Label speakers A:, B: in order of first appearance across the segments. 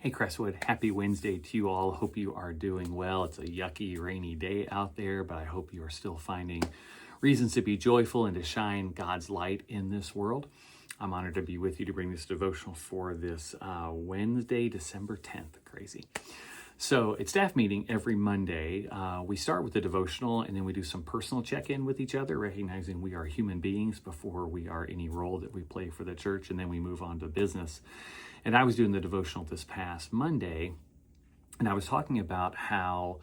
A: Hey Crestwood, happy Wednesday to you all. Hope you are doing well. It's a yucky, rainy day out there, but I hope you are still finding reasons to be joyful and to shine God's light in this world. I'm honored to be with you to bring this devotional for this Wednesday, December 10th. Crazy. So it's staff meeting every Monday. We start with the devotional and then we do some personal check-in with each other, recognizing we are human beings before we are any role that we play for the church, and then we move on to business. And I was doing the devotional this past Monday, and I was talking about how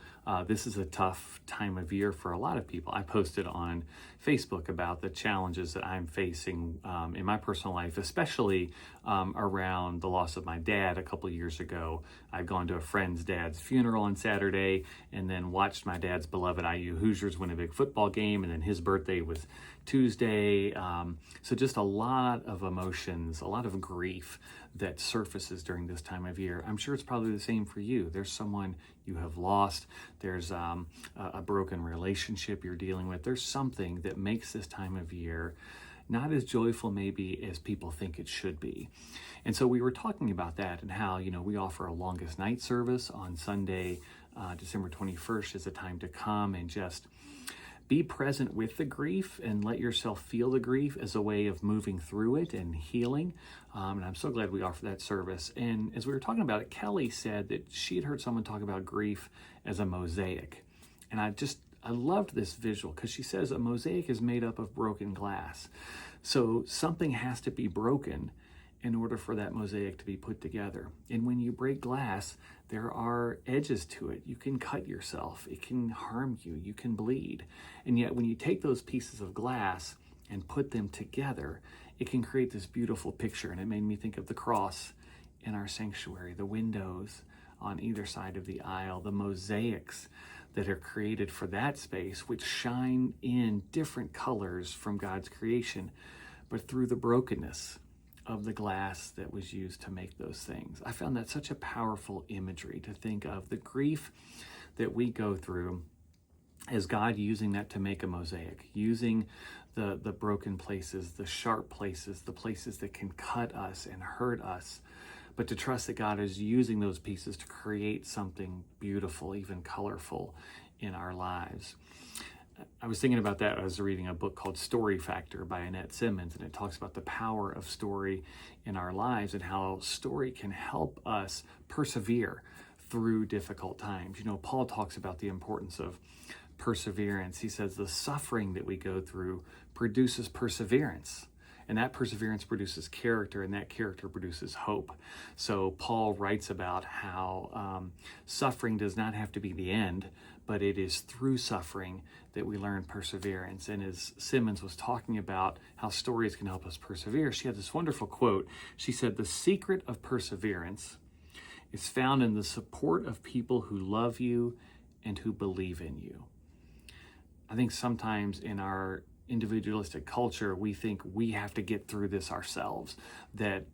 A: this is a tough time of year for a lot of people. I posted on Facebook about the challenges that I'm facing in my personal life, especially around the loss of my dad a couple of years ago. I'd gone to a friend's dad's funeral on Saturday and then watched my dad's beloved IU Hoosiers win a big football game, and then his birthday was Tuesday. So just a lot of emotions, a lot of grief that surfaces during this time of year. I'm sure it's probably the same for you. There's someone you have lost. There's a broken relationship you're dealing with. There's something that makes this time of year not as joyful maybe as people think it should be. And so we were talking about that and how, we offer a longest night service on Sunday, December 21st, as a time to come and just be present with the grief and let yourself feel the grief as a way of moving through it and healing. And I'm so glad we offer that service. And as we were talking about it, Kelly said that she had heard someone talk about grief as a mosaic. And I loved this visual because she says a mosaic is made up of broken glass. So something has to be broken in order for that mosaic to be put together. And when you break glass, there are edges to it. You can cut yourself. It can harm you. You can bleed. And yet when you take those pieces of glass and put them together, it can create this beautiful picture. And it made me think of the cross in our sanctuary, the windows on either side of the aisle, the mosaics that are created for that space, which shine in different colors from God's creation, but through the brokenness of the glass that was used to make those things. I found that such a powerful imagery to think of the grief that we go through as God using that to make a mosaic, using the broken places, the sharp places, the places that can cut us and hurt us, but to trust that God is using those pieces to create something beautiful, even colorful in our lives. I was thinking about that. I was reading a book called Story Factor by Annette Simmons, and it talks about the power of story in our lives and how story can help us persevere through difficult times. Paul talks about the importance of perseverance. He says the suffering that we go through produces perseverance. And that perseverance produces character, and that character produces hope. So Paul writes about how suffering does not have to be the end, but it is through suffering that we learn perseverance. And as Simmons was talking about how stories can help us persevere, she had this wonderful quote. She said, "The secret of perseverance is found in the support of people who love you and who believe in you." I think sometimes in our individualistic culture, we think we have to get through this ourselves, that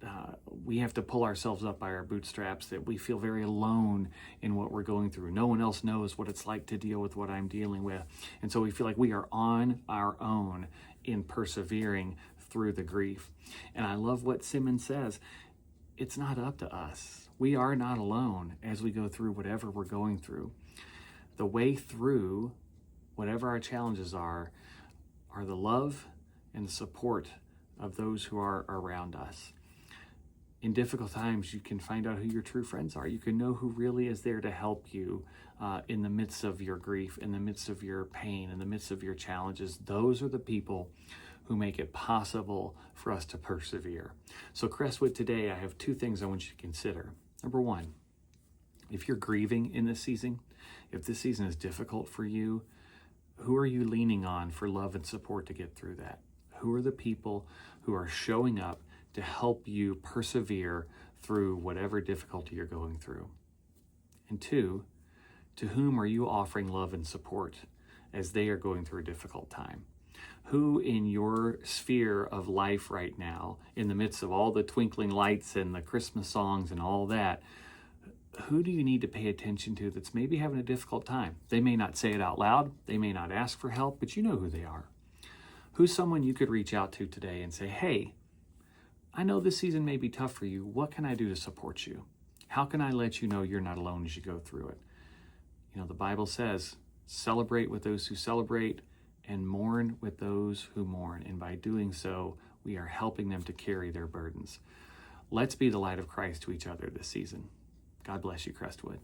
A: we have to pull ourselves up by our bootstraps, that we feel very alone in what we're going through. No one else knows what it's like to deal with what I'm dealing with. And so we feel like we are on our own in persevering through the grief. And I love what Simmons says. It's not up to us. We are not alone as we go through whatever we're going through. The way through whatever our challenges are the love and the support of those who are around us. In difficult times, you can find out who your true friends are. You can know who really is there to help you in the midst of your grief, in the midst of your pain, in the midst of your challenges. Those are the people who make it possible for us to persevere. So Crestwood, today I have two things I want you to consider. Number one, if you're grieving in this season, if this season is difficult for you, who are you leaning on for love and support to get through that? Who are the people who are showing up to help you persevere through whatever difficulty you're going through? And two, to whom are you offering love and support as they are going through a difficult time? Who in your sphere of life right now, in the midst of all the twinkling lights and the Christmas songs and all that, who do you need to pay attention to that's maybe having a difficult time? They may not say it out loud. They may not ask for help, but you know who they are. Who's someone you could reach out to today and say, "Hey, I know this season may be tough for you. What can I do to support you? How can I let you know you're not alone as you go through it? You know, the Bible says, celebrate with those who celebrate and mourn with those who mourn. And by doing so, we are helping them to carry their burdens. Let's be the light of Christ to each other this season. God bless you, Crestwood.